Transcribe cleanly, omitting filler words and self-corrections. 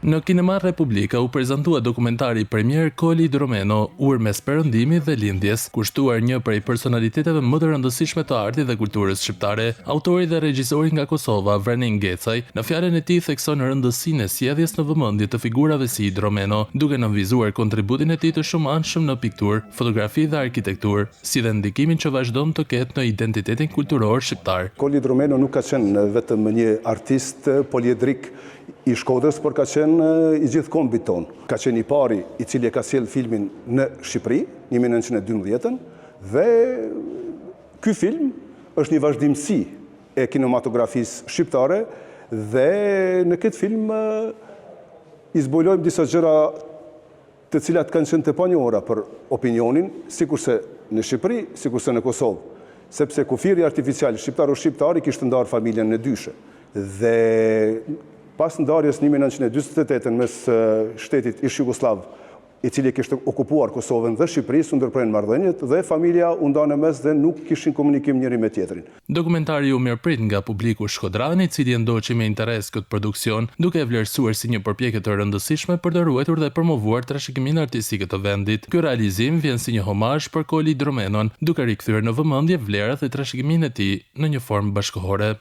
Në Kinema Republika u prezantua dokumentari premier Koli Dromeno, Urmes Perëndimit dhe Lindjes, kushtuar një prej personaliteteve më të rëndësishme të artit dhe kulturës shqiptare. Autori dhe regjisori nga Kosova, Vrenin Gecaj, në fjalën e tij thekson rëndësinë e sjelljes në vëmendje të figurave si Dromeno, duke nënvizuar kontributin e tij të shumëanshëm në pikturë, fotografi dhe arkitekturë, si dhe ndikimin që vazhdon të ketë në identitetin kulturor shqiptar. Koli Dromeno nuk ka qenë vetëm një artist poliedrik i Shkodrës, por ka qenë i gjithë kombit ton. Ka qenë i pari i cili e ka sjell filmin në Shqipëri, 1912, dhe ky film është një vazhdimsi e kinematografisë shqiptare dhe në këtë film i zbulojmë disa gjëra të cilat kanë qenë të panjohura për opinionin, sikurse në Shqipëri, sikurse në Kosovë, sepse kufiri artificial shqiptaro-shqiptar i kishte ndarë familjen në dyshe. Dhe pas ndarjes 1948 mes shtetit ish Jugosllav, i cili kishte okupuar Kosovën dhe Shqipërisë, u ndërprerën marrëdhëniet dhe familja u nda në mes dhe nuk kishin komunikim njëri me tjetrin. Dokumentari u mirëprit nga publiku shkodran, i cili ndoqi me interes këtë produksion, duke e vlerësuar si një përpjekje të rëndësishme për të ruajtur dhe promovuar trashëgiminë artistike të vendit. Ky realizim vjen si një homazh për Koli Dromenon, duke rikthyer në vëmendje vlerat dhe trashëgiminë e tij në një formë bashkëkohore.